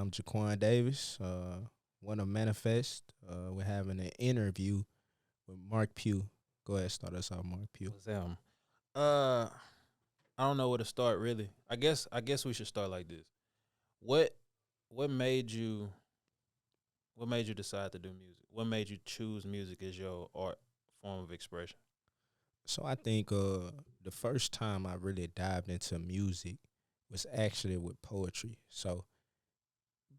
I'm Jaquan Davis. Want to manifest. We're having an interview with Mark Pugh. Go ahead, start us off, Mark Pugh. What's that? Uh, I don't know where to start really. I guess we should start like this. What what made you what made you decide to do music? What made you choose music as your art form of expression? So I think the first time I really dived into music was actually with poetry. So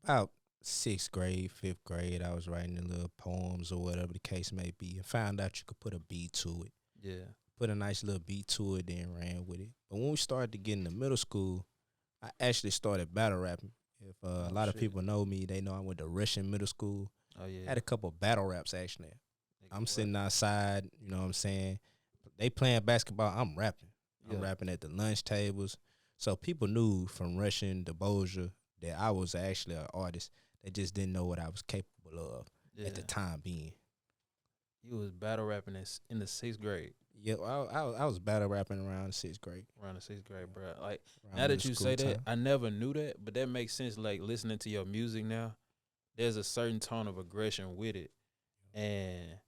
about sixth grade, fifth grade, I was writing the little poems or whatever the case may be, and found out you could put a beat to it. Yeah. Put a nice little beat to it, then ran with it. But when we started to get into middle school, I actually started battle rapping. If a Oh lot of shit. people know me, they know I went to Russian middle school. Oh yeah. Had a couple battle raps actually. Nigga, I'm what? sitting outside, you know what I'm saying? They playing basketball, I'm rapping. I'm Yeah. rapping at the lunch tables. So people knew from Russian to Boja that I was actually an artist. They just didn't know what I was capable of Yeah. at the time being. You was battle rapping in the sixth grade, Yeah, I was battle rapping around sixth grade. around the sixth grade, bro. Like Around now that middle you school say that, time. I never knew that, but that makes sense. Like listening to your music now, there's a certain tone of aggression with it, and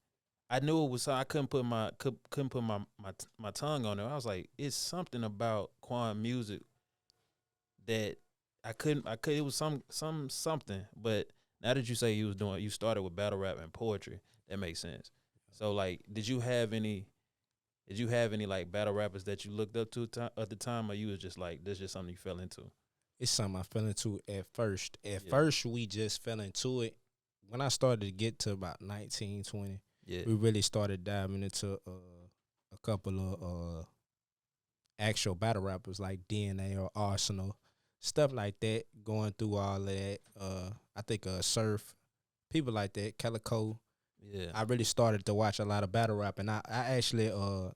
I knew it was. I couldn't put my tongue on it. I was like, it's something about Quan music that I couldn't. It was something. But now that you say you started with battle rap and poetry, that makes sense. So like, did you have any? Did you have any like battle rappers that you looked up to at the time, or you was just like, this just something you fell into? It's something I fell into at first. At Yeah. first, we just fell into it. When I started to get to about 19, 20, Yeah, we really started diving into a couple of actual battle rappers like DNA or Arsenal, stuff like that, going through all of that. I think Surf, people like that, Calico. yeah, I really started to watch a lot of battle rap, and I actually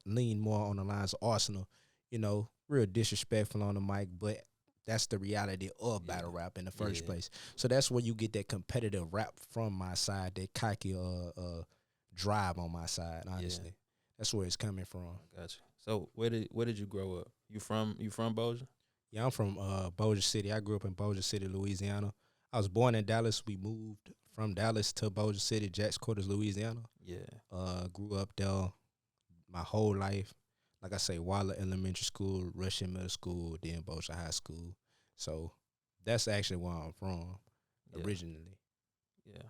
lean more on the lines of Arsenal, real disrespectful on the mic, but that's the reality of yeah, battle rap in the first yeah, place. So that's where you get that competitive rap from my side, that cocky drive on my side, yeah. honestly. That's where it's coming from. I got you. So where did you grow up? You from Bossier? Yeah, I'm from Bossier City. I grew up in Bossier City, Louisiana. I was born in Dallas. We moved from Dallas to Bossier City, Jack's Quarters, Louisiana. Yeah, Grew up there my whole life. Like I say, Waller Elementary School, Russian Middle School, then Bossier High School. So that's actually where I'm from yeah, originally. yeah.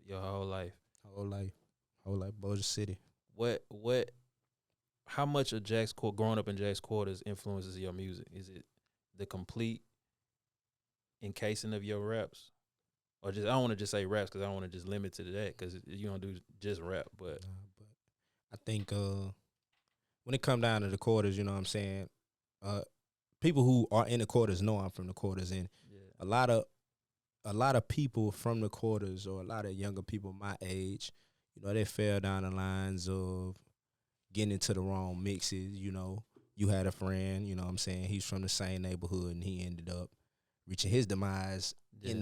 Your whole life. Whole life, Bossier City. What? How much of growing up in Jack's Quarters influences your music? Is it the complete encasing of your raps, or just I don't want to just say raps because I don't want to just limit to that because you don't do just rap, but But I think when it come down to the quarters, you know what I'm saying? Uh, people who are in the quarters know I'm from the quarters, and yeah, a lot of people from the quarters or a lot of younger people my age, they fell down the lines of getting into the wrong mixes. You had a friend, you know what I'm saying, he's from the same neighborhood and he ended up reaching his demise yeah,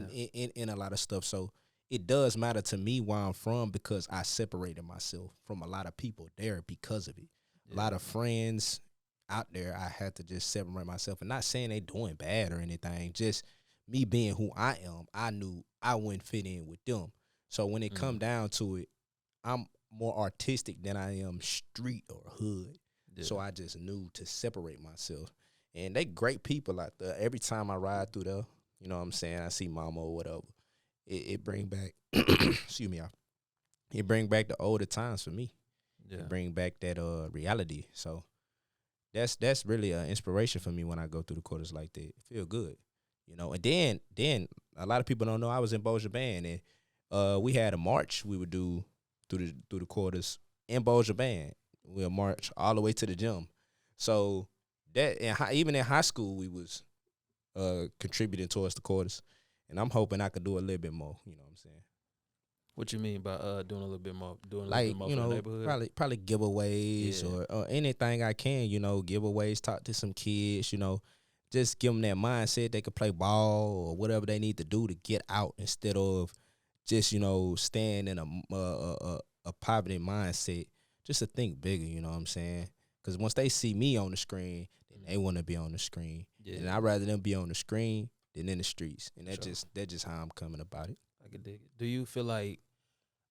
in a lot of stuff. So it does matter to me where I'm from because I separated myself from a lot of people there because of it. A yeah, lot of friends out there, I had to just separate myself. And not saying they doing bad or anything, just me being who I am, I knew I wouldn't fit in with them. So when it come mm, down to it, I'm more artistic than I am street or hood. yeah, So I just knew to separate myself. And they great people out there. Every time I ride through there, you know what I'm saying, I see mama or whatever. It bring back excuse me, y'all. It bring back the older times for me. yeah, It bring back that reality. So that's really an inspiration for me when I go through the quarters like that. It feel good. And then a lot of people don't know I was in Bossier Band, and we had a march we would do through the quarters in Bossier Band. We'll march all the way to the gym. So that even in high school we was contributing towards the quarters, and I'm hoping I could do a little bit more. You know what I'm saying? What you mean by doing a little bit Like more for the neighborhood? probably giveaways Yeah, or anything I can. Giveaways. Talk to some kids. Just give them that mindset they could play ball or whatever they need to do to get out instead of just staying in a poverty mindset. Just to think bigger. You know what I'm saying? Because once they see me on the screen, then they want to be on the screen, yeah, and I'd rather them be on the screen than in the streets, and Sure. that's just how I'm coming about it. I could dig it. Do you feel like,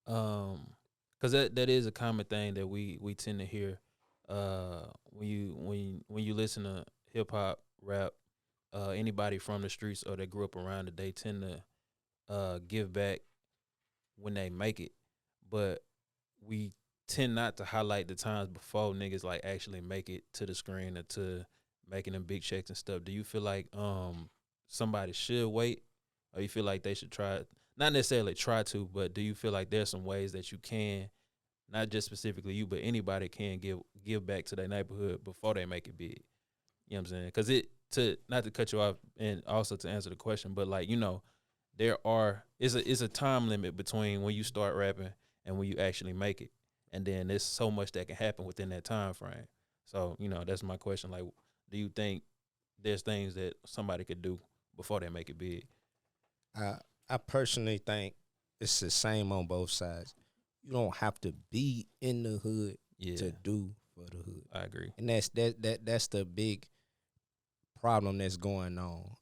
because that is a common thing that we tend to hear, when you listen to hip hop, rap, anybody from the streets or that grew up around it, they tend to give back when they make it, but we tend not to highlight the times before niggas like actually make it to the screen or to making them big checks and stuff. Do you feel like somebody should wait, or you feel like they should try? Not necessarily try to, but do you feel like there's some ways that you can, not just specifically you, but anybody can give back to their neighborhood before they make it big? You know what I'm saying? Because not to cut you off, and also to answer the question, but like, it's a time limit between when you start rapping and when you actually make it, and then there's so much that can happen within that time frame. So that's my question. Like, do you think there's things that somebody could do before they make it big? I personally think it's the same on both sides. You don't have to be in the hood to do for the hood. I agree. And that's the big problem that's going on.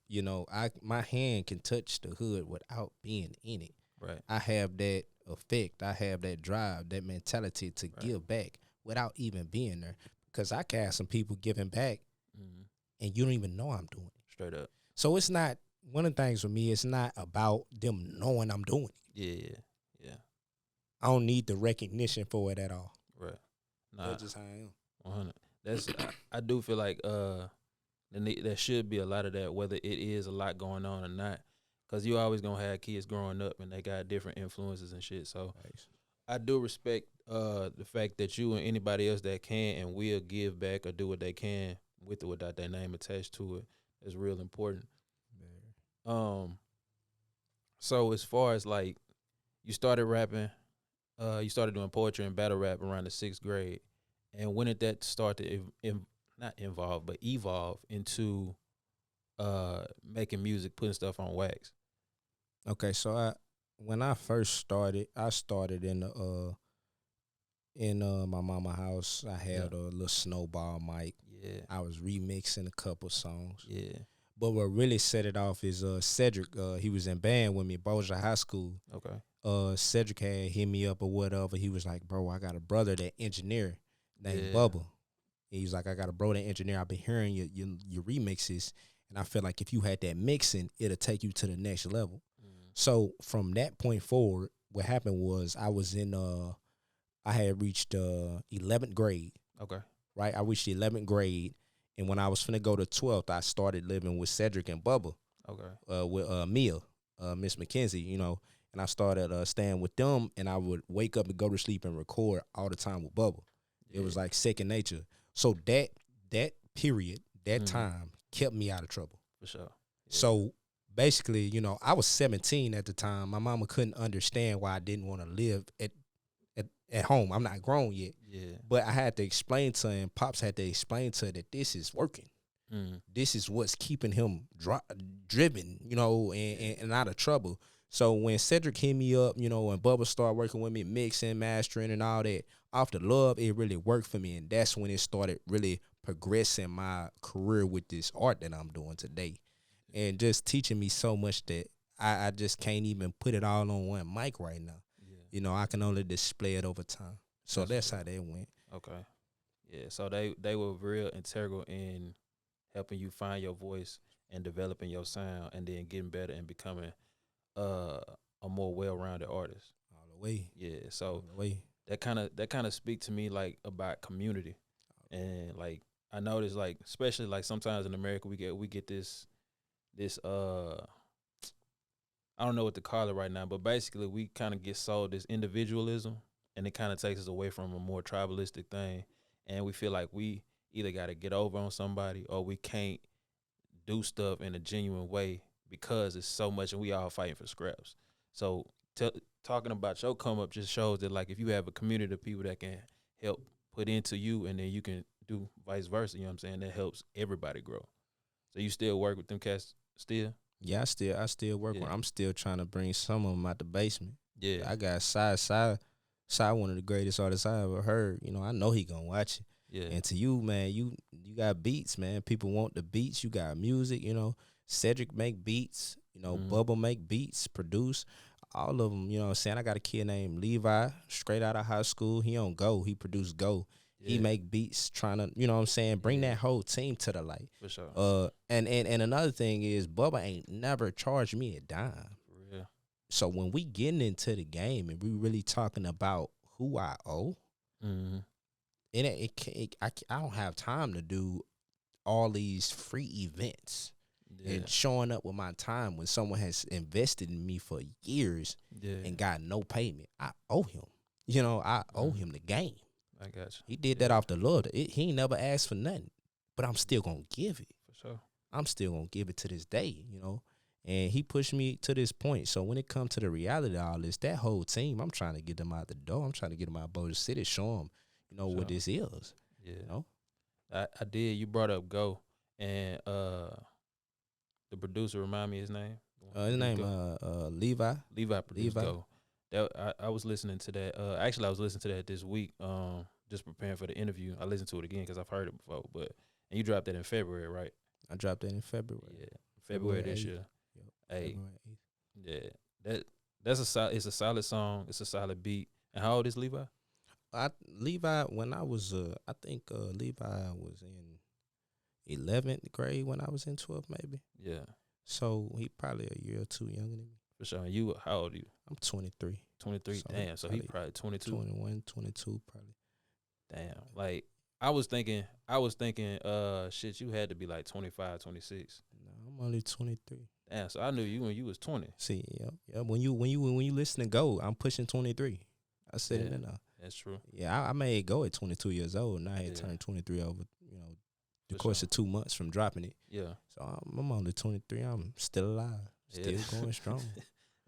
My hand can touch the hood without being in it. Right. I have that effect. I have that drive, that mentality to give back without even being there. Because I can have some people giving back, and you don't even know I'm doing it. Straight up. So it's not, one of the things for me, it's not about them knowing I'm doing it. Yeah. I don't need the recognition for it at all. Right. Nah, that's just how I am. 100. That's I do feel like there should be a lot of that, whether it is a lot going on or not, because you always gonna have kids growing up and they got different influences and shit. So I do respect the fact that you and anybody else that can and will give back or do what they can with or without their name attached to it is real important. So as far as like, you started rapping, you started doing poetry and battle rap around the 6th grade, and when did that start to evolve into making music, putting stuff on wax? Okay, so when I first started, I started in my mama house. I had a little snowball mic. Yeah, I was remixing a couple songs. yeah. But what really set it off is Cedric. He was in band with me at Bossier High School. Okay. Cedric had hit me up or whatever. He was like, "Bro, I got a brother that engineer named Bubba." He was like, "I got a bro that engineer. I've been hearing your remixes, and I feel like if you had that mixing, it'll take you to the next level." So from that point forward, what happened was I had reached 11th grade. Okay. Right, I reached the 11th grade. And when I was finna go to 12th, I started living with Cedric and Bubba. Okay. With Mia, Miss McKenzie, and I started staying with them, and I would wake up and go to sleep and record all the time with Bubba. It was like second nature. So that period, that time kept me out of trouble. For sure. Yeah. So basically, I was 17 at the time. My mama couldn't understand why I didn't want to live at home. I'm not grown yet. Yeah. But I had to explain to her, and Pops had to explain to her that this is working. This is what's keeping him driven, and out of trouble. So when Cedric hit me up, and Bubba started working with me, mixing, mastering, and all that, off the love, it really worked for me. And that's when it started really progressing my career with this art that I'm doing today. And just teaching me so much that I just can't even put it all on one mic right now. I can only display it over time. So that's how they went. Okay. Yeah. So they were real integral in helping you find your voice and developing your sound, and then getting better and becoming a more well-rounded artist. All the way. Yeah. So All the way. that kind of speak to me like about community, and like I noticed, like especially like sometimes in America we get this I don't know what to call it right now, but basically we kind of get sold this individualism, and it kind of takes us away from a more tribalistic thing, and we feel like we either got to get over on somebody or we can't do stuff in a genuine way because it's so much and we all fighting for scraps. So talking about your come up just shows that like if you have a community of people that can help put into you, and then you can do vice versa, you know what I'm saying, that helps everybody grow. So you still work with them cats still? Yeah, I still work on. I'm still trying to bring some of them out the basement. Yeah. I got Side, one of the greatest artists I ever heard. I know he gonna watch it. Yeah. And to you, man, you got beats, man. People want the beats. You got music, Cedric make beats. Bubba make beats, produce. All of them, I'm saying? I got a kid named Levi, straight out of high school. He on Go. He produced Go. Yeah. He make beats trying to, bring that whole team to the light. For sure. And another thing is Bubba ain't never charged me a dime. For real. So when we getting into the game and we really talking about who I owe, I don't have time to do all these free events and showing up with my time when someone has invested in me for years and got no payment. I owe him. I owe him the game. I got you. He did that off the Lord. He ain't never asked for nothing, but I'm still gonna give it. For sure. I'm still gonna give it to this day. And he pushed me to this point. So when it comes to the reality of all this, that whole team, I'm trying to get them out the door. I'm trying to get them out of Bossier City, show them, what this is. Yeah. I did. You brought up Go, and the producer, remind me his name. His name Levi. Levi produced Go. That I was listening to that. Actually, I was listening to that this week. Just preparing for the interview. I listened to it again because I've heard it before. And you dropped that in February, right? I dropped that in February. Yeah, February this year. Yep. Hey, it's a solid song. It's a solid beat. And how old is Levi? Levi, when I was, I think Levi was in 11th grade when I was in 12th, maybe. Yeah. So he probably a year or two younger than me. For sure. And you, how old are you? I'm 23. 23? So damn. So he probably 22? 21, 22 probably. Damn. Like, I was thinking, shit, you had to be like 25, 26. No, I'm only 23. Damn. So I knew you when you was 20. See, yeah. When you listen to Go, I'm pushing 23. I said it enough. That's true. Yeah, I made Go at 22 years old, and I had turned 23 over, the course of 2 months from dropping it. Yeah. So I'm only 23. I'm still alive, still going strong.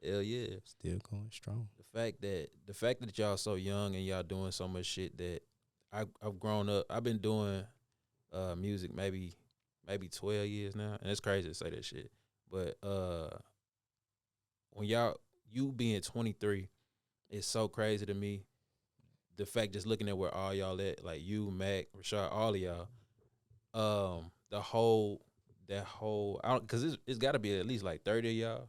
Hell yeah, still going strong. The fact that y'all so young and y'all doing so much shit that I've grown up. I've been doing music maybe 12 years now, and it's crazy to say that shit. But when you being 23, it's so crazy to me. The fact just looking at where all y'all at, like you, Mac, Rashad, all of y'all, that whole, because it's got to be at least like 30 of y'all.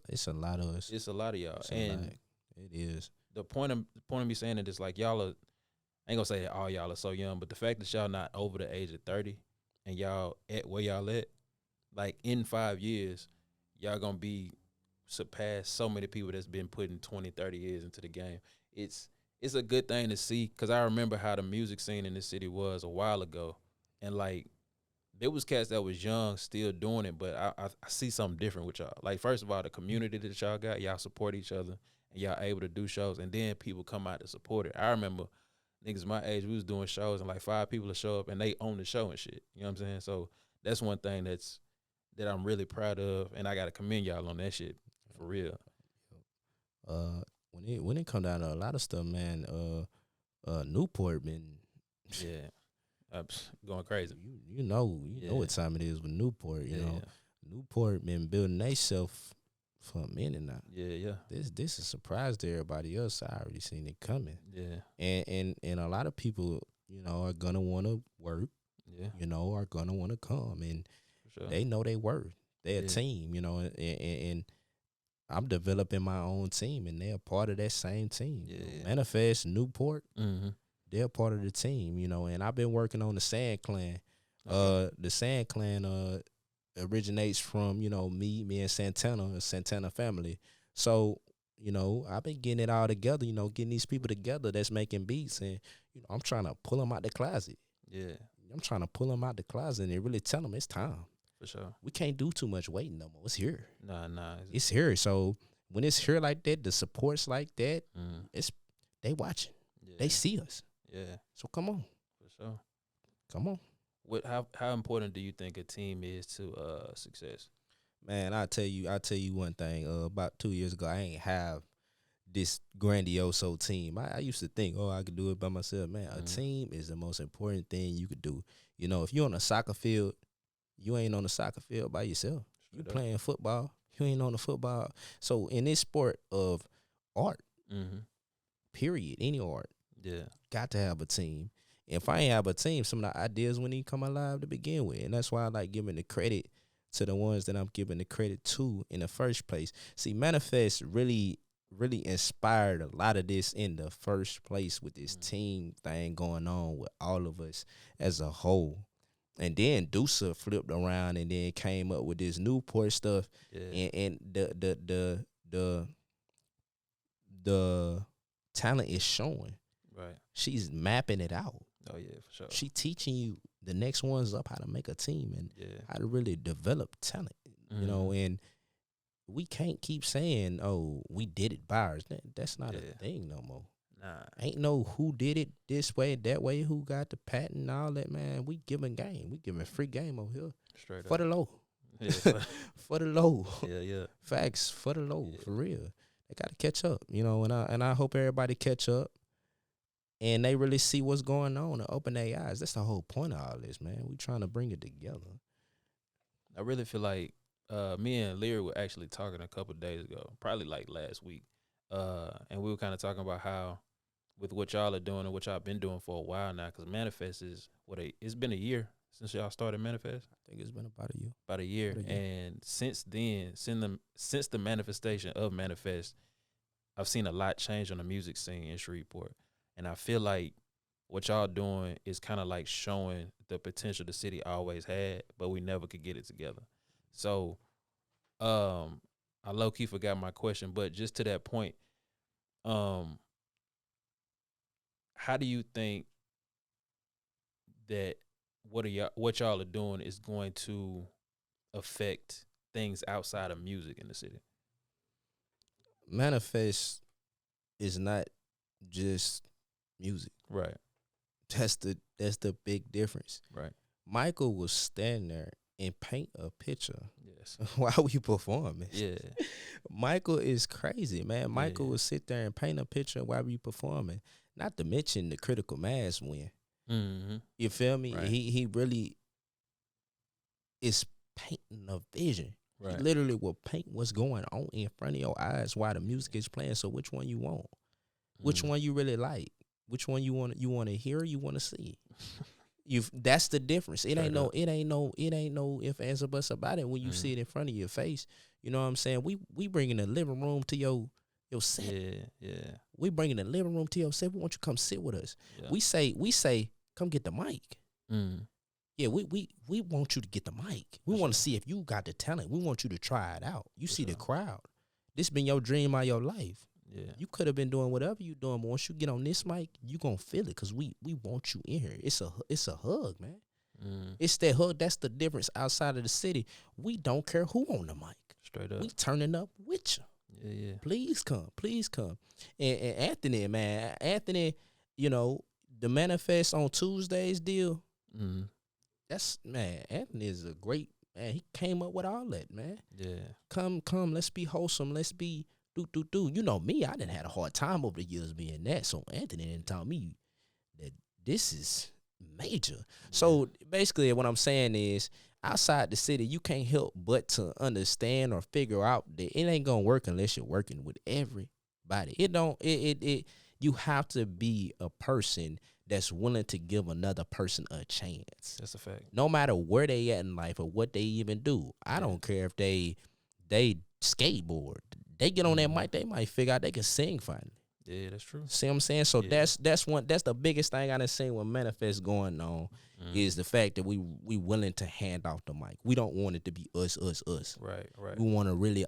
It's a lot of us. It's a lot of y'all, and it is. The point of me saying it is like y'all are. I ain't gonna say that all y'all are so young, but the fact that y'all not over the age of 30 and y'all at where y'all at, like in 5 years, y'all gonna be surpassed so many people that's been putting 20, 30 years into the game. It's a good thing to see, because I remember how the music scene in this city was a while ago, and like there was cats that was young still doing it, but I see something different with y'all. Like, first of all, the community that y'all got, y'all support each other, and y'all able to do shows, and then people come out to support it. I remember niggas my age, we was doing shows, and like 5 people would show up, and they own the show and shit. You know what I'm saying? So that's one thing that I'm really proud of, and I gotta commend y'all on that shit for real. When it come down to a lot of stuff, man, Newport been going crazy. You know what time it is with Newport. You know, Newport been building themselves for a minute now. Yeah. This is a surprise to everybody else. I already seen it coming. Yeah. And a lot of people, are gonna want to work. Yeah. Are gonna want to come, and sure. They know they worth. They're a team. And I'm developing my own team, and they're part of that same team. Yeah. Manifest, Newport, they're part of the team, and I've been working on the Sand Clan. Okay. The Sand Clan originates from, me and Santana family. So, I've been getting it all together, getting these people together that's making beats, and, I'm trying to pull them out the closet. Yeah. I'm trying to pull them out the closet and really tell them it's time. For sure. We can't do too much waiting no more. It's here. Nah. It's here. So when it's here like that, the support's like that, they watching. Yeah. They see us. Yeah. So come on. For sure. Come on. How important do you think a team is to success? Man, I'll tell you one thing. About 2 years ago, I ain't have this grandiose team. I used to think, I could do it by myself. Man, a team is the most important thing you could do. If you're on a soccer field, you ain't on the soccer field by yourself. You playing football, you ain't on the football. So in this sport of art, period, any art, got to have a team. If I ain't have a team, some of the ideas wouldn't even come alive to begin with. And that's why I like giving the credit to the ones that I'm giving the credit to in the first place. See, Manifest really inspired a lot of this in the first place with this team thing going on with all of us as a whole. And then Deuce flipped around and then came up with this Newport stuff, and the talent is showing. Right. She's mapping it out. Oh yeah, for sure. She teaching you the next ones up how to make a team and how to really develop talent. You know, and we can't keep saying, "Oh, we did it by ours." That's not a thing no more. Nah, ain't no who did it this way, that way, who got the patent and all that, man. We giving game. We giving free game over here. Straight for up. the low. Yeah, for the low. Yeah. Facts for the low, for real. They got to catch up, you know, and I hope everybody catch up and they really see what's going on and open their eyes. That's the whole point of all this, man. We trying to bring it together. I really feel like me and Leary were actually talking a couple of days ago, probably like last week, and we were kind of talking about how with what y'all are doing and what y'all been doing for a while now, because Manifest is it's been a year since y'all started Manifest. I think it's been about a year. About a year. And since then, since the manifestation of Manifest, I've seen a lot change on the music scene in Shreveport. And I feel like what y'all doing is kind of like showing the potential the city always had, but we never could get it together. So I low-key forgot my question, but just to that point, how do you think that what y'all are doing is going to affect things outside of music in the city? Manifest is not just music. Right. That's the big difference. Right. Michael will stand there and paint a picture. Yes. While we performing. Yeah. Michael is crazy, man. Michael will sit there and paint a picture while we performing. Not to mention the critical mass win. Mm-hmm. You feel me? Right. He really is painting a vision. Right. He literally will paint what's going on in front of your eyes while the music is playing. So which one you want? Which one you really like? Which one you want to hear? You want to see? That's the difference. It ain't no if, ands, or buts about it when you see it in front of your face. You know what I'm saying? We bringing the living room to your set. Yeah. We bringing the living room to your set. We want you to come sit with us. Yeah. We say, come get the mic. Yeah, we want you to get the mic. We want to see if you got the talent. We want you to try it out. You see the crowd. This been your dream all your life. Yeah. You could have been doing whatever you doing, but once you get on this mic, you gonna feel it because we want you in here. It's a hug, man. It's that hug. That's the difference outside of the city. We don't care who on the mic. Straight up. We turning up with you. Yeah. Please come. And Anthony, man. Anthony, you know, the Manifest on Tuesdays deal. That's, man, Anthony is a great man. He came up with all that, man. Yeah. Come, let's be wholesome. Let's be do. You know me, I done had a hard time over the years being that. So Anthony didn't tell me that this is major. Yeah. So basically what I'm saying is outside the city, you can't help but to understand or figure out that it ain't gonna work unless you're working with everybody. You have to be a person that's willing to give another person a chance. That's a fact. No matter where they at in life or what they even do. I don't care if they skateboard. They get on that mic, they might figure out they can sing finally. Yeah, that's true. See what I'm saying? So that's the biggest thing I done seen with Manifest going on is the fact that we willing to hand off the mic. We don't want it to be us. Right. We want to really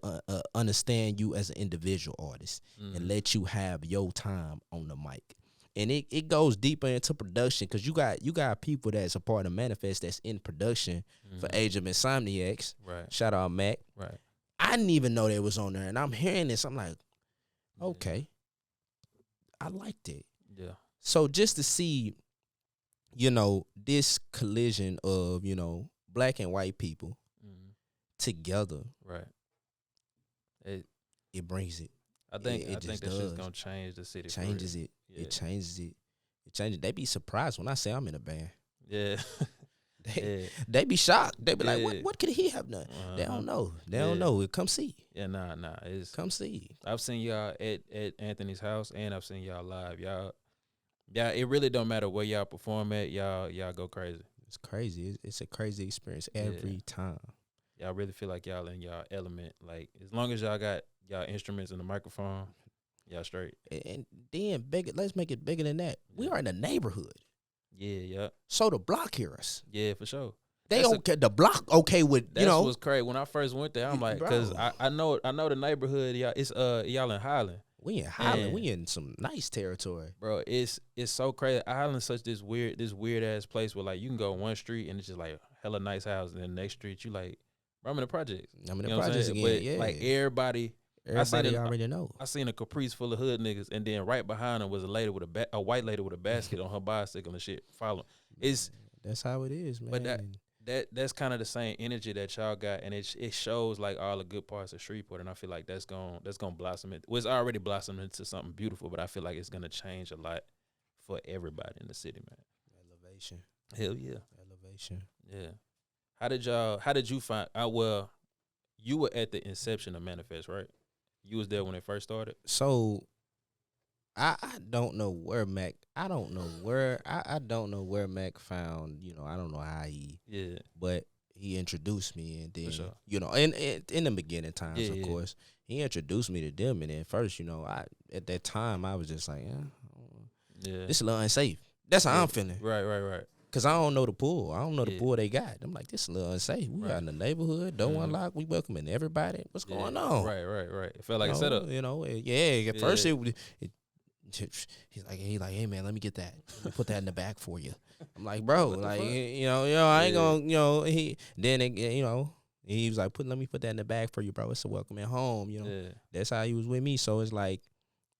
understand you as an individual artist and let you have your time on the mic. And it goes deeper into production because you got people that's a part of Manifest that's in production for Age of Insomniacs. Right. Shout out Mac. Right. I didn't even know they was on there, and I'm hearing this. I'm like, okay, I liked it. Yeah. So just to see, you know, this collision of, you know, black and white people together, right? It brings it. I think that's just gonna change the city. Changes it. Yeah. It changes it. It changes. They be surprised when I say I'm in a band. Yeah. They be shocked. They be like, what could he have done? They don't know. They don't know. Come see. Yeah, nah. Come see. I've seen y'all at Anthony's house, and I've seen y'all live. Y'all, it really don't matter where y'all perform at. Y'all go crazy. It's crazy. It's a crazy experience every time. Y'all really feel like y'all in y'all element. Like as long as y'all got y'all instruments and the microphone, y'all straight. And then bigger. Let's make it bigger than that. We Yeah. are in a neighborhood, Yeah. so the block hear us. Yeah, for sure. They That's okay. The block okay with That's what's crazy. When I first went there, I'm like, because bro. I know the neighborhood. Y'all, it's y'all in Highland. We in Highland. And- We in some nice territory. Bro, it's so crazy. Highland's such this weird ass place where like you can go one street and it's just like hella nice house, and then the next street you like, bro, I'm in the projects. I'm in the You know what I'm projects saying? again. But Yeah, like everybody everybody already know. I seen a Caprice full of hood niggas, and then right behind them was a lady with a white lady with a basket on her bicycle and shit. Following. It's That's how it is, man. but that's kind of the same energy that y'all got, and it shows like all the good parts of Shreveport, and I feel like that's gonna blossom. It's already blossomed into something beautiful, but I feel like it's gonna change a lot for everybody in the city, man. Elevation. Hell yeah, Elevation. yeah. How did you find out? Well, you were at the inception of Manifest, right? You was there when it first started. So I don't know where Mac. I don't know where Mac found. I don't know how he. Yeah, But he introduced me, and then sure. in the beginning times, Yeah, of yeah. course, he introduced me to them, and then first, I at that time I was just like, Yeah, this is a little unsafe. That's how Yeah. I'm feeling. right. Cause I don't know the pool. I don't know the Yeah. pool they got. I'm like, this is a little unsafe. We Right. out in the neighborhood, door Mhm. unlocked. We welcoming everybody. What's Yeah, going on? Right. It felt like a setup. At first Yeah. he's like, hey man, let me get that. Let me put that in the back for you. I'm like, bro, What the like, fuck? I ain't Yeah. gonna, he was like, let me put that in the bag for you, bro. It's a welcoming home, Yeah, That's how he was with me. So it's like,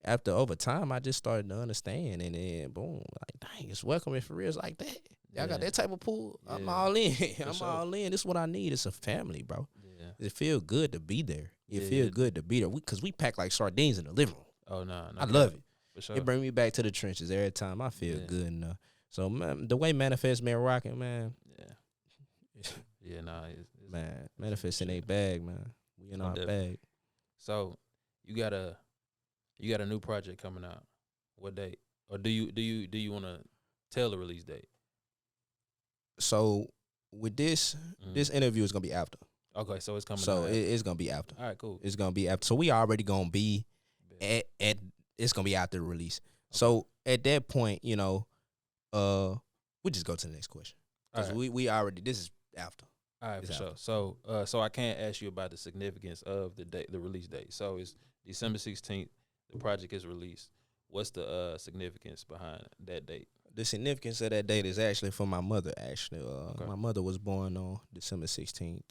after over time, I just started to understand, and then boom, like, dang, it's welcoming for real. It's like that. Y'all got Yeah. that type of pool. I'm Yeah. all in. I'm sure. all in. This is what I need. It's a family, bro. yeah. It feel good to be there. It Yeah, feel yeah. good to be there. Cause we pack like sardines in the living room. Oh no, I love it. for sure. It bring me back to the trenches every time. I feel Yeah. good enough. So man, the way Manifest been rocking, man, Yeah, nah, it's man, Manifest in a bag, man. We in Oh, our definitely. bag. So you got a new project coming out. What date? Or do you want to tell the release date? So with this interview is gonna be after. Okay, so it's coming. So out. it's gonna be after. All right, cool. It's gonna be after. So we already gonna be Bet. at it's gonna be after the release. So at that point, we just go to the next question. Because All right. we already, this is after. All right, It's for sure. after. So I can't ask you about the significance of the date, the release date. So it's December 16th. The project is released. What's the significance behind that date? The significance of that date is actually for my mother, actually. Okay. My mother was born on December 16th.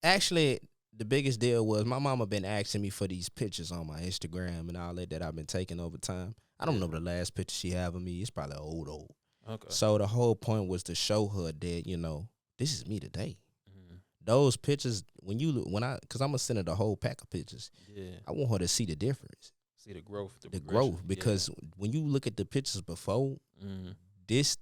Actually, the biggest deal was my mama been asking me for these pictures on my Instagram and all that I've been taking over time. I don't know the last picture she have of me. It's probably old. Okay. So the whole point was to show her that, this is me today. Mhm. Those pictures, because I'm gonna send her the whole pack of pictures. Yeah. I want her to see the difference, See the growth. the progression. growth. Because when you look at the pictures before this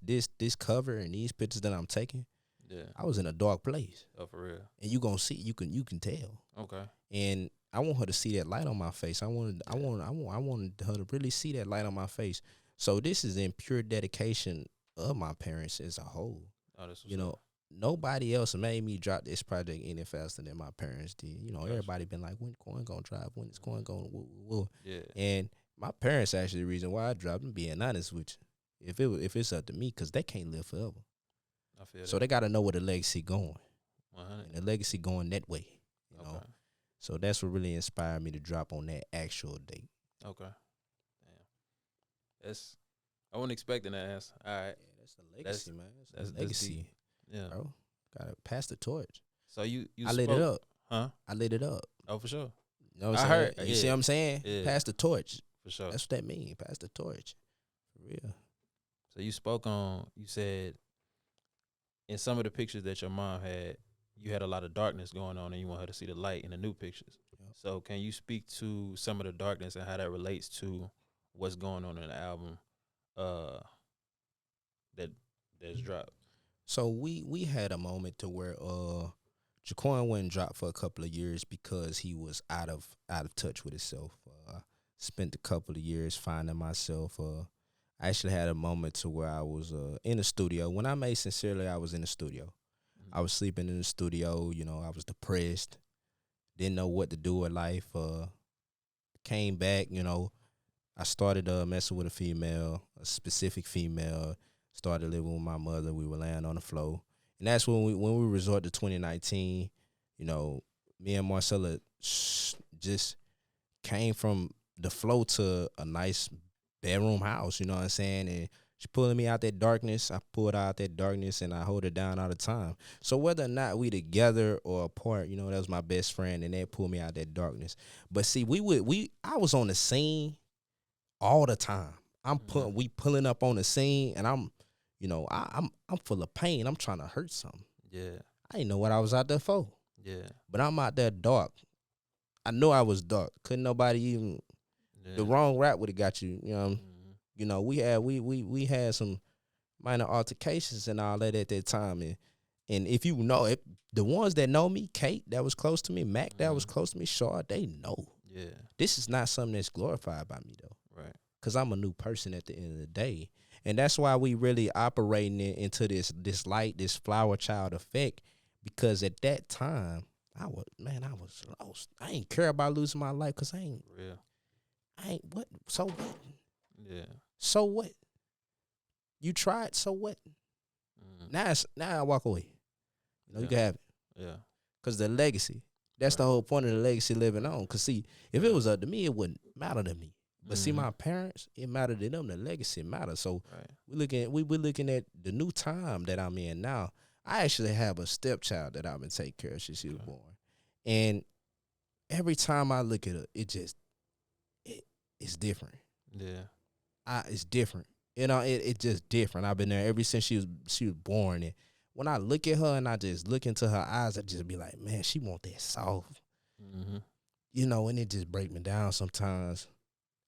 cover and these pictures that I'm taking, Yeah. I was in a dark place, Oh, for real. and you gonna see, you can tell. Okay. And I want her to see that light on my face. I wanted her to really see that light on my face. So this is in pure dedication of my parents as a whole. Oh, that's what's up. Nobody else made me drop this project any faster than my parents did. Gotcha. Everybody been like, when Coin gonna drop? When is Coin gonna woo? Yeah. And my parents actually the reason why I dropped. I'm being honest with you. If it's up to me, because they can't live forever, I feel so that. they got to know where the legacy going, 100. and the legacy going that way. Okay. So that's what really inspired me to drop on that actual date. Okay. Damn. I wasn't expecting that answer. All right. Yeah, that's the legacy, man. That's that's legacy, deep. Yeah. bro. Gotta pass the torch. So you I lit it up. Huh? I lit it up. Oh, for sure. You know what I I'm heard- saying? You yeah. see what I'm saying? Yeah. Pass the torch. For sure. That's what that means. Pass the torch. For real. So you said in some of the pictures that your mom had, you had a lot of darkness going on and you want her to see the light in the new pictures. Yep. So can you speak to some of the darkness and how that relates to what's going on in the album that's dropped? So we had a moment to where Jaquan went and dropped for a couple of years because he was out of touch with himself. Spent a couple of years finding myself. I actually had a moment to where I was in the studio. When I made Sincerely, I was in the studio. I was sleeping in the studio. You know, I was depressed. Didn't know what to do with life. Came back. You know, I started messing with a specific female. Started living with my mother. We were laying on the floor, and that's when we resort to 2019. You know, me and Marcella just came from the flow to a nice bedroom house. You know what I'm saying? And she pulling me out that darkness. I pulled her out that darkness, and I hold her down all the time. So whether or not we together or apart, you know, that was my best friend, and that pulled me out that darkness. But see, I was on the scene all the time. We pulling up on the scene, and I'm full of pain. I'm trying to hurt something. Yeah. I didn't know what I was out there for. Yeah. But I'm out there dark. I know I was dark. Couldn't nobody even the wrong rap would have got you. You know, you know, we had some minor altercations and all that at that time. And if you know it, the ones that know me, Kate that was close to me, Mac that was close to me, Shaw, they know. Yeah. This is not something that's glorified by me though. Right. Because I'm a new person at the end of the day. And that's why we really operating into this light, this flower child effect. Because at that time, I was lost. I ain't care about losing my life because what? So what? Yeah. So what? You tried, so what? Now I walk away. You know, you can have it. Yeah. Because the legacy, that's the whole point of the legacy living on. Because see, if it was up to me, it wouldn't matter to me. But see, my parents, it mattered to them. The legacy mattered. So we're looking at the new time that I'm in now. I actually have a stepchild that I've been taking care of since she was born. And every time I look at her, it's different. Yeah. It's different. You know, it's just different. I've been there ever since she was born. And when I look at her and I just look into her eyes, I just be like, man, she want that soft. Mm-hmm. You know, and it just break me down sometimes.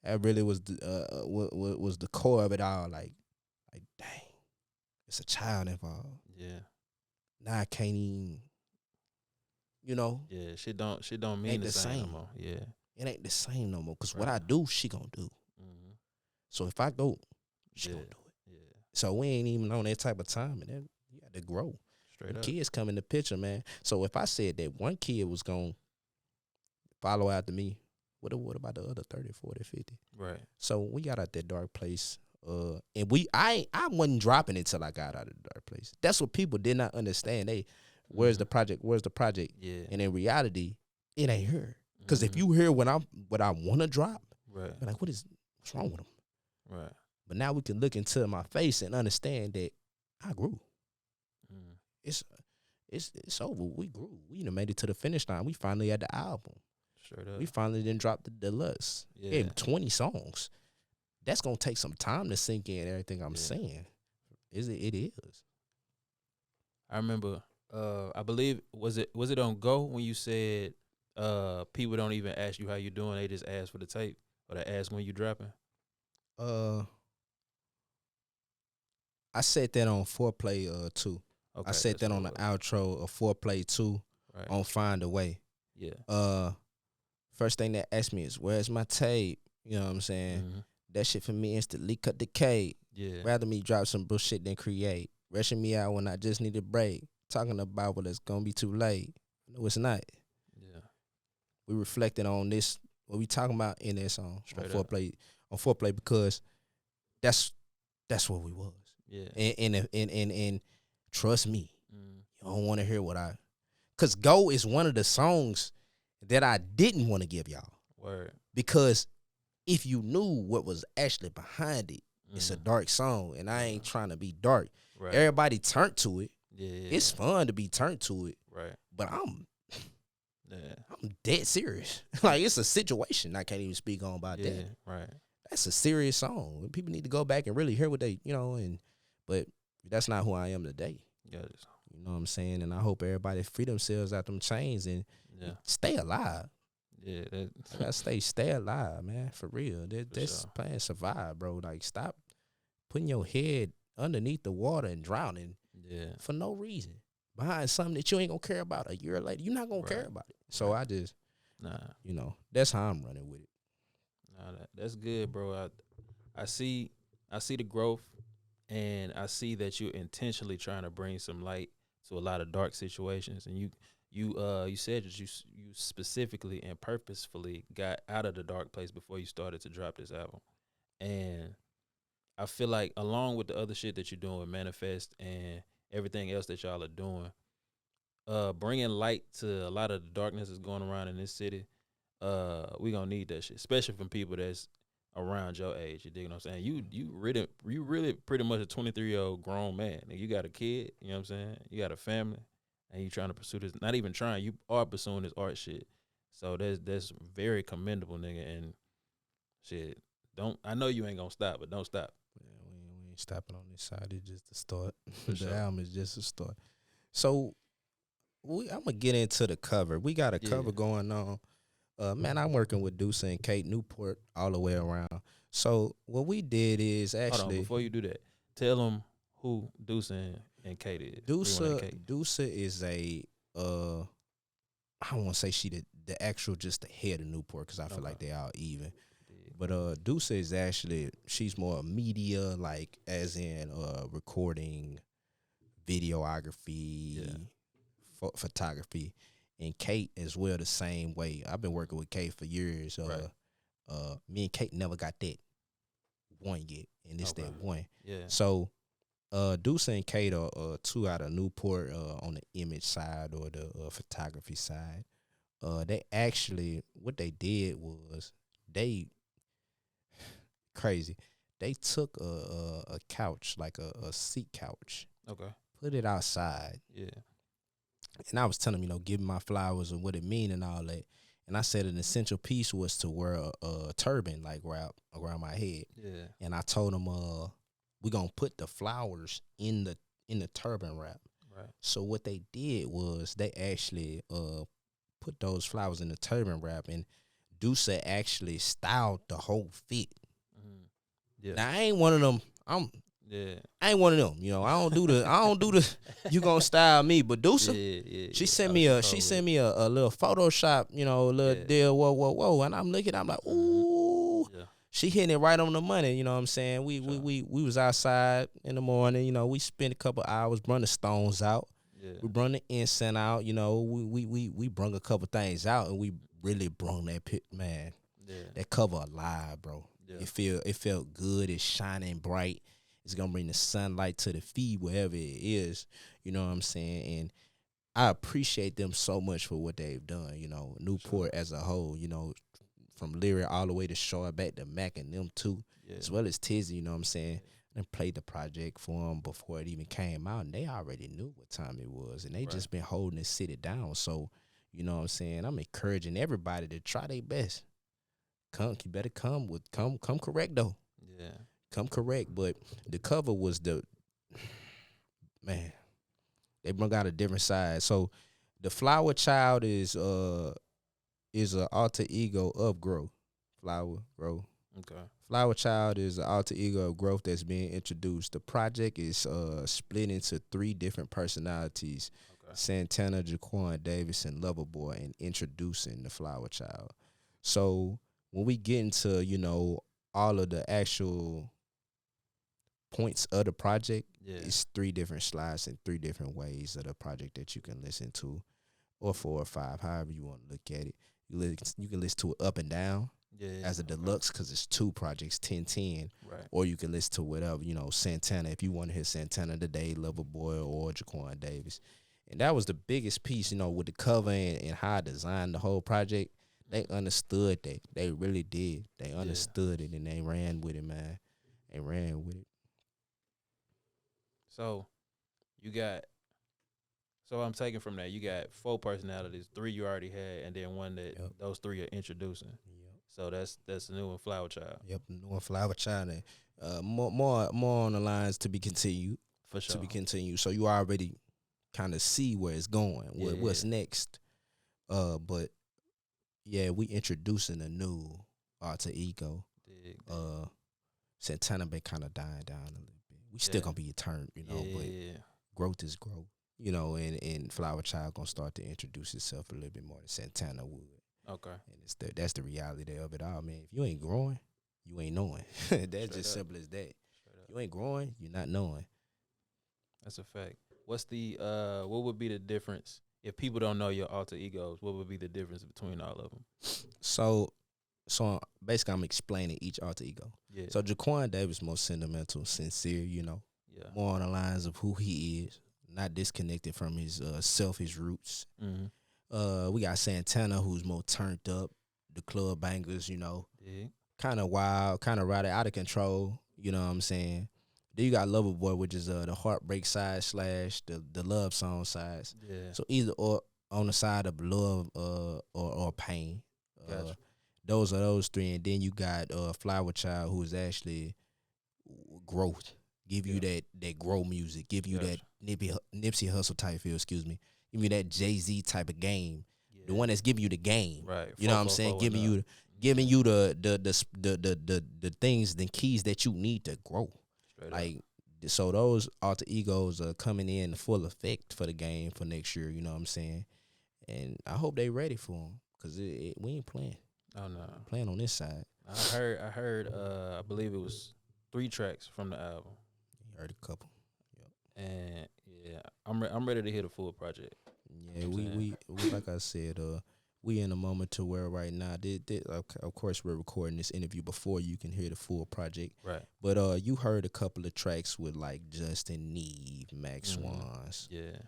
That really was the core of it all. Like, dang, it's a child involved. Yeah. Now I can't even, you know. Yeah, she don't mean the same no more. Yeah. It ain't the same no more. Because what I do, she gonna do. Mm-hmm. So if I go, she gonna do it. Yeah. So we ain't even on that type of time. And then you got to grow. Straight up. Kids come in the picture, man. So if I said that one kid was gonna follow after me, what about the other 30, 40, 50? Right. So we got out that dark place. And I wasn't dropping it till I got out of the dark place. That's what people did not understand. Where's the project? Where's the project? Yeah. And in reality, it ain't here. Because if you hear what I want to drop, right, you're like, what's wrong with them? Right. But now we can look into my face and understand that I grew. It's over. We grew. We done made it to the finish line. We finally had the album. Straight up. We finally didn't drop the deluxe. Yeah. 20 songs. That's gonna take some time to sink in everything I'm saying. It is. I remember I believe was it on Go when you said people don't even ask you how you doing, they just ask for the tape or they ask when you dropping? I said that on Foreplay 2. Okay, I said that on the outro of Foreplay 2 on Find a Way. Yeah. First thing that asked me is, where's my tape? You know what I'm saying? Mm-hmm. That shit for me instantly cut the cake. Yeah. Rather me drop some bullshit than create. Rushing me out when I just need a break. Talking about what it's gonna be too late. No, it's not. Yeah. We reflected on this, what we talking about in that song on Foreplay because that's what we was. Yeah. And trust me, you don't want to hear cause Go is one of the songs that I didn't want to give y'all. Word. Because if you knew what was actually behind it, it's a dark song, and I ain't trying to be dark. Right. Everybody turned to it. Yeah. It's fun to be turned to it. Right. But I'm dead serious. Like, it's a situation I can't even speak on about that. Right. That's a serious song. People need to go back and really hear what they, but that's not who I am today. Yes. You know what I'm saying? And I hope everybody free themselves out them chains and stay alive. Yeah, I gotta stay alive, man. For real. That's playing survive, bro. Like, stop putting your head underneath the water and drowning for no reason. Behind something that you ain't gonna care about a year later. You're not gonna care about it. So I just that's how I'm running with it. Nah, that's good, bro. I see the growth, and I see that you're intentionally trying to bring some light to a lot of dark situations, and you said that you specifically and purposefully got out of the dark place before you started to drop this album. And I feel like along with the other shit that you're doing with Manifest and everything else that y'all are doing, bringing light to a lot of the darkness that's going around in this city, we gonna need that shit, especially from people that's around your age. You dig what I'm saying? You really pretty much a 23-year-old grown man. And you got a kid, you know what I'm saying? You got a family, and you trying to pursue this. Not even trying, you are pursuing this art shit. So that's very commendable, nigga. And shit, I know you ain't gonna stop, but don't stop. Yeah, we ain't stopping on this side. It's just a start. For The sure. album is just a start. So I'm gonna get into the cover. We got a cover going on. Man, I'm working with Deuce and Kate Newport all the way around. So what we did is actually. Hold on, before you do that, tell them who Deuce and Kate is. Deuce is a I don't want to say she the actual just the head of Newport because I feel like they all even. But Deuce is actually, she's more media, like as in recording, videography, photography, and Kate as well the same way. I've been working with Kate for years. Me and Kate never got that one yet, and it's that one. Yeah. So Deuce and Kate are two out of Newport on the image side or the photography side. They actually, what they did was crazy. They took a couch, like a seat couch. Okay. Put it outside. Yeah. And I was telling them, give my flowers and what it mean and all that. And I said an essential piece was to wear a turban, like around my head. Yeah. And I told them, we're gonna put the flowers in the turban wrap. Right. So what they did was they actually put those flowers in the turban wrap, and Deuce actually styled the whole fit. Yeah. Now I ain't one of them. I ain't one of them. I don't do the you gonna style me. But Deuce, she sent me a little Photoshop, a little deal, whoa. And I'm looking, I'm like, ooh. Yeah. She hitting it right on the money, you know what I'm saying? We was outside in the morning, we spent a couple hours, brung the stones out. Yeah. We brung the incense out, we brung a couple things out, and we really brung that pit, man. Yeah. That cover alive, bro. Yeah. It felt good. It's shining bright. It's gonna bring the sunlight to the feed wherever it is. You know what I'm saying? And I appreciate them so much for what they've done. Newport as a whole. From Lyric all the way to Short back to Mac and them too, as well as Tizzy. You know what I'm saying? And played the project for them before it even came out, and they already knew what time it was, and they just been holding the city down. So, you know what I'm saying? I'm encouraging everybody to try their best. You better come correct though. Yeah. Come correct. But the cover was man, they brought out a different side. So the Flower Child is an alter ego of Growth. Flower, Growth. Okay. Flower Child is an alter ego of Growth that's being introduced. The project is split into 3 different personalities. Okay. Santana, Jaquan Davis, and Loverboy, and introducing the Flower Child. So when we get into, all of the actual points of the project, it's 3 different slides and 3 different ways of the project that you can listen to, or 4 or 5, however you want to look at it. You can listen to it up and down as a deluxe because it's 2 projects, 10-10. Right. Or you can listen to whatever, Santana, if you want to hear Santana today, Loverboy, or Jaquan Davis. And that was the biggest piece, with the cover and how I designed the whole project. They understood that. They really did. They understood it, and they ran with it, man. They ran with it. So I'm taking from that, you got 4 personalities, 3 you already had, and then 1 that those 3 are introducing. Yep. So that's the new one, Flower Child. Yep, new one, Flower Child. And more on the lines to be continued. For sure. To be continued. So you already kind of see where it's going, what's next. But yeah, we introducing a new alter ego. Santana been kind of dying down a little bit. We still gonna be a turn, but growth is growth. And Flower Child gonna start to introduce itself a little bit more than Santana would. Okay. And that's the reality of it all, man. If you ain't growing, you ain't knowing. That's just simple as that. You ain't growing, you're not knowing. That's a fact. What's the what would be the difference if people don't know your alter egos? What would be the difference between all of them? So basically, I'm explaining each alter ego. Yeah. So Jaquan Davis, more sentimental, sincere, Yeah. more on the lines of who he is, not disconnected from his selfish roots. Mm-hmm. We got Santana, who's more turned up, the club bangers, Yeah. kind of wild, kind of rowdy, out of control. You know what I'm saying? Then you got Lover Boy, which is the heartbreak side / the love song sides. Yeah. So either or on the side of love or pain. Gotcha. Those are those three, and then you got Flower Child, who is actually growth. Give you that grow music. Give you that Nipsey Hussle type feel. Excuse me. Give you that Jay-Z type of game. Yeah. The one that's giving you the game. Right. You know what I'm saying? Giving you the things, the keys that you need to grow. Straight like up. So those alter egos are coming in full effect for the game for next year. You know what I'm saying? And I hope they ready for them, because we ain't playing. Oh no. I'm playing on this side. I heard I believe it was 3 tracks from the album. You heard a couple. And yeah, I'm ready to hear the full project. Yeah, we like I said, we in a moment to where right now, of course we're recording this interview before you can hear the full project. Right. But you heard a couple of tracks with like Justin, Neve, Max Swans. Yeah.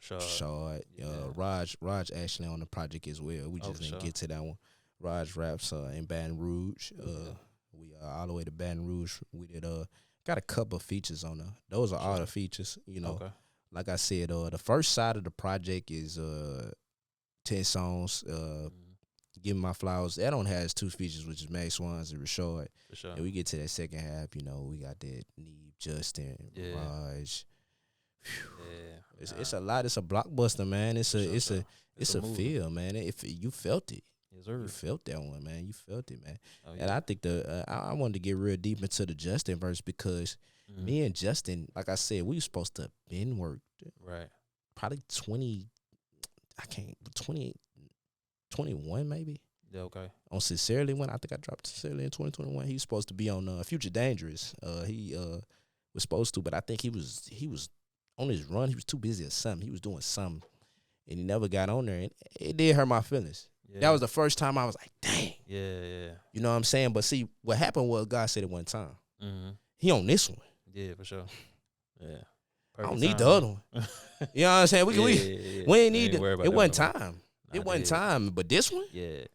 Rashad. Raj actually on the project as well. We just didn't get to that one. Raj raps in Baton Rouge. We all the way to Baton Rouge. We did got a couple of features on there. Those are all the features. Okay. Like I said, the first side of the project is 10 songs. Give Me My Flowers. That one has 2 features, which is Max Swans and Rashad. For sure. And we get to that second half, we got that Neve, Justin, Raj. Yeah. It's a lot. It's a blockbuster, man. It's a feel, man. If you felt it. Yes, sir. You felt that one, man. You felt it, man. Oh, yeah. And I think I wanted to get real deep into the Justin verse, because me and Justin, like I said, we were supposed to have been worked. Right. Probably 21 maybe. Yeah, okay. On Sincerely, when I think I dropped Sincerely in 2021, he was supposed to be on Future Dangerous. He was supposed to, but I think he was on his run. He was too busy or something. He was doing something, and he never got on there. And it did hurt my feelings. Yeah. That was the first time I was like, dang. Yeah. You know what I'm saying? But see, what happened was God said it one time. Mm-hmm. He on this one. Yeah, for sure. Yeah. I don't need the other one. You know what I'm saying? We ain't need it wasn't time. It wasn't time. But this one, they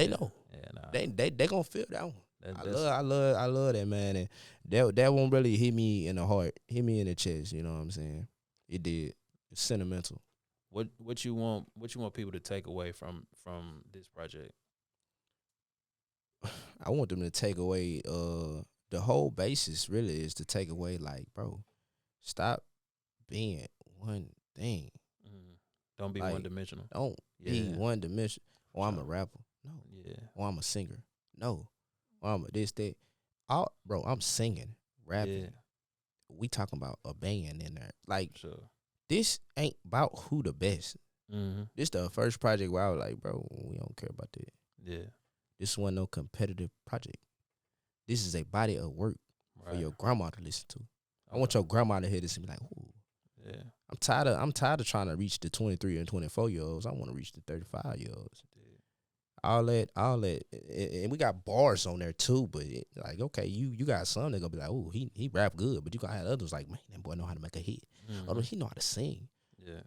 know. Yeah, they gonna feel that one. I love that, man. And that one really hit me in the heart, hit me in the chest. You know what I'm saying? It did. It's sentimental. What you want people to take away from this project? I want them to take away the whole basis really is to take away, like, bro, stop being one thing. Don't be one dimensional. Don't be one dimensional. Or I'm a rapper. No. Yeah. Or I'm a singer. No. Or I'm a this, that. Bro, I'm singing, rapping. Yeah. We talking about a band in there. Like, sure. This ain't about who the best. Mm-hmm. This the first project where I was like, bro, we don't care about that. Yeah. This wasn't no competitive project. This is a body of work for your grandma to listen to. I want your grandma to hear this and be like, ooh. Yeah. I'm tired of trying to reach the 23 and 24-year-olds. I want to reach the 35-year-olds. All that, and we got bars on there too. But like, okay, you got some that gonna be like, oh, he rap good, but you gonna have others like, man, that boy know how to make a hit. Mm-hmm. Oh, he know how to sing. Yeah.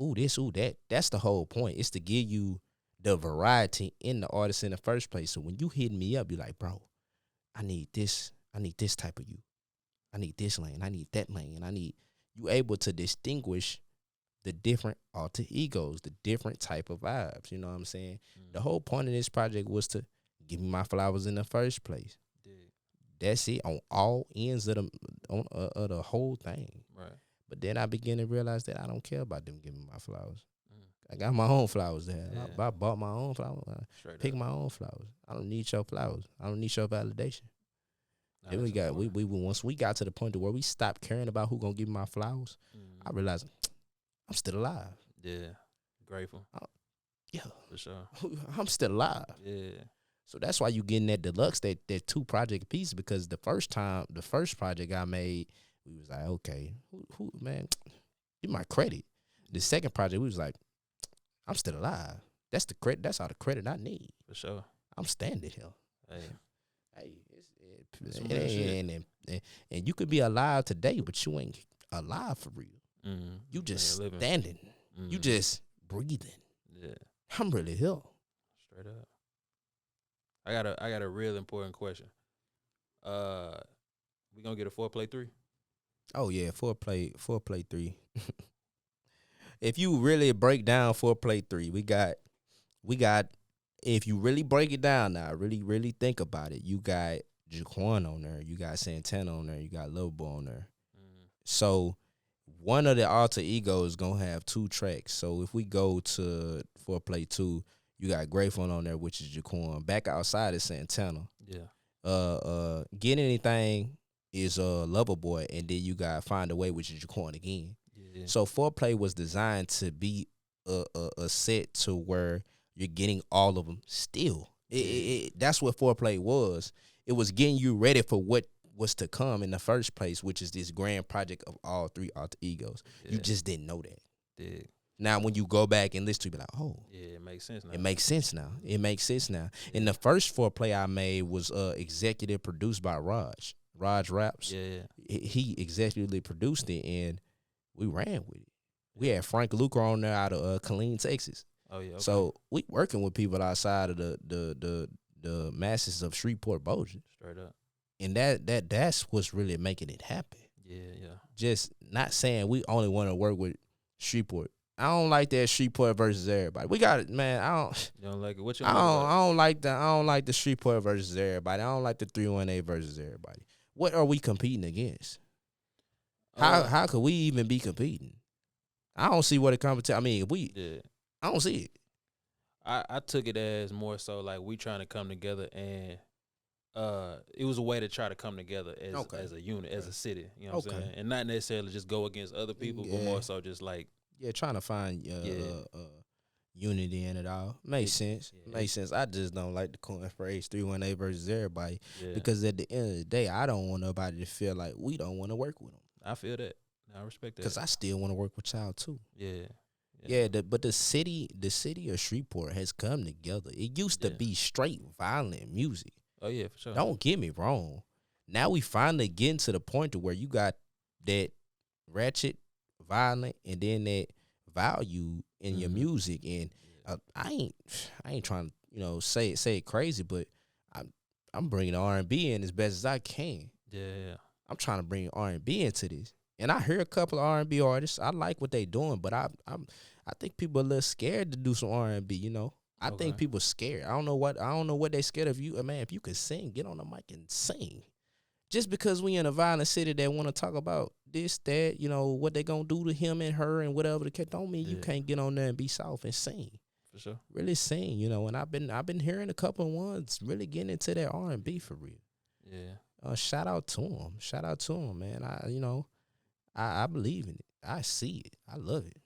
Ooh, this, ooh, that. That's the whole point. It's to give you the variety in the artist in the first place. So when you hit me up, you're like, bro, I need this type of you. I need this lane. I need that lane. I need you able to distinguish the different alter egos, the different type of vibes. You know what I'm saying? Mm-hmm. The whole point of this project was to give me my flowers in the first place. That's it on all ends of the whole thing. Right. But then I began to realize that I don't care about them giving me my flowers. I got my own flowers there. Yeah. I bought my own flowers. Pick my own flowers. I don't need your flowers. I don't need your validation. Then once we got to the point to where we stopped caring about who gonna give me my flowers, I realized I'm still alive. Yeah, grateful. Yeah, for sure. I'm still alive. Yeah. So that's why you getting that deluxe, that 2 project piece, because the first project I made we was like, okay, who man, you my credit. The second project, we was like, I'm still alive. That's the credit. That's all the credit I need. For sure. I'm standing here. Hey, It's, some real shit. and you could be alive today, but you ain't alive for real. Mm-hmm. You just living. standing. Mm-hmm. You just breathing. Yeah. I'm really here. Straight up. I got a real important question. We gonna get a 4-play-3? Oh yeah, 4-play-3. If you really break down 4-play-3, we got. If you really break it down now, really think about it, you got Jaquan on there, you got Santana on there, you got Lil Bo on there. Mm-hmm. So one of the alter egos is gonna have 2 tracks. So if we go to 4-play-2, you got Grateful on there, which is Jaquan. Back Outside is Santana. Yeah. Get Anything is Lover Boy, and then you got Find a Way, which is Jaquan again. Yeah. So 4-play was designed to be a set to where you're getting all of them still. That's what 4-play was. It was getting you ready for what was to come in the first place, which is this grand project of all 3 alter egos. Yeah. You just didn't know that. Yeah. Now, when you go back and listen to it, be like, oh. Yeah, it makes sense now. It makes sense now. Yeah. And the first 4-play I made was executive produced by Raj. Raj Raps. Yeah. He executively produced it, and we ran with it. We had Frank Luker on there out of Killeen, Texas. Oh yeah. Okay. So we working with people outside of the masses of Shreveport, Bossier. Straight up. And that's what's really making it happen. Yeah. Just not saying we only want to work with Shreveport. I don't like that Shreveport versus everybody. We got it, man. You don't like it? What you? I don't like the Shreveport versus everybody. I don't like the 318 versus everybody. What are we competing against? How could we even be competing? I don't see what a competition. I mean, I don't see it. I took it as more so like we trying to come together, and it was a way to try to come together as a unit, as a city. You know what I'm saying? And not necessarily just go against other people, but more so just like trying to find unity in it all. Makes sense. I just don't like the coin phrase 318 versus everybody because at the end of the day, I don't want nobody to feel like we don't want to work with them. I feel that. I respect that. Because I still want to work with y'all too. Yeah. But the city of Shreveport has come together. It used to be straight violent music. Oh yeah, for sure. Don't get me wrong. Now we finally getting to the point to where you got that ratchet, violent, and then that value in your music. And I ain't trying to say it crazy, but I'm bringing R&B in as best as I can. Yeah. I'm trying to bring R&B into this. And I hear a couple of R&B artists. I like what they doing, but I think people are a little scared to do some R&B. I think people scared. I don't know what they scared of. You, man, if you can sing, get on the mic and sing. Just because we in a violent city that want to talk about this, that, what they gonna do to him and her and whatever the case, don't mean you can't get on there and be soft and sing. For sure. Really sing, And I've been hearing a couple of ones really getting into that R&B for real. Yeah. Shout out to them, man. I believe in it. I see it. I love it.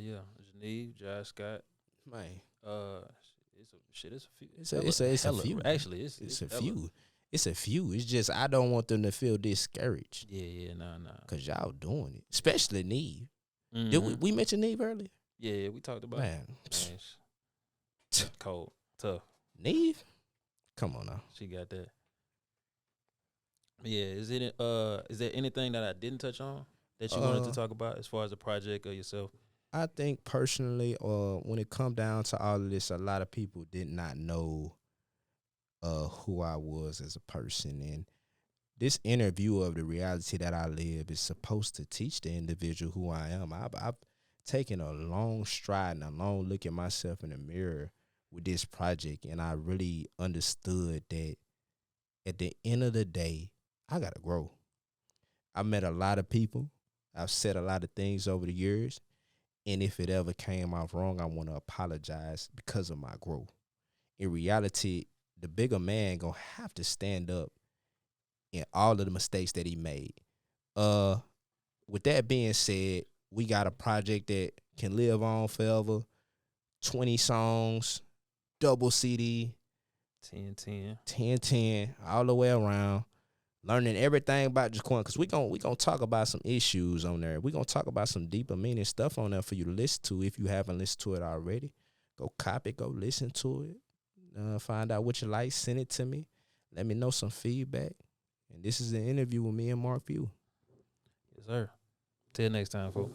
Yeah. Geneve, Josh Scott. Man. It's a few. It's a few. Actually, it's a few. It's a few. It's just I don't want them to feel discouraged. Yeah, nah. Cause y'all doing it, especially Neve. Mm-hmm. Did we mention Neve earlier? Yeah, we talked about man. Cold, tough. Neve, come on now. She got that. Yeah, is there anything that I didn't touch on that you wanted to talk about as far as the project or yourself? I think personally, when it come down to all of this, a lot of people did not know who I was as a person. And this interview of the reality that I live is supposed to teach the individual who I am. I've taken a long stride and a long look at myself in the mirror with this project, and I really understood that at the end of the day, I got to grow. I met a lot of people. I've said a lot of things over the years. And if it ever came out wrong, I want to apologize because of my growth. In reality, the bigger man going to have to stand up in all of the mistakes that he made. With that being said, we got a project that can live on forever. 20 songs, double CD. 10-10. 10-10, all the way around. learning everything about Jaquan, because we gonna talk about some issues on there. We gonna talk about some deeper meaning stuff on there for you to listen to if you haven't listened to it already. Go copy, go listen to it. Find out what you like, send it to me. Let me know some feedback. And this is an interview with me and Mark Pugh. Yes, sir. Till next time, folks.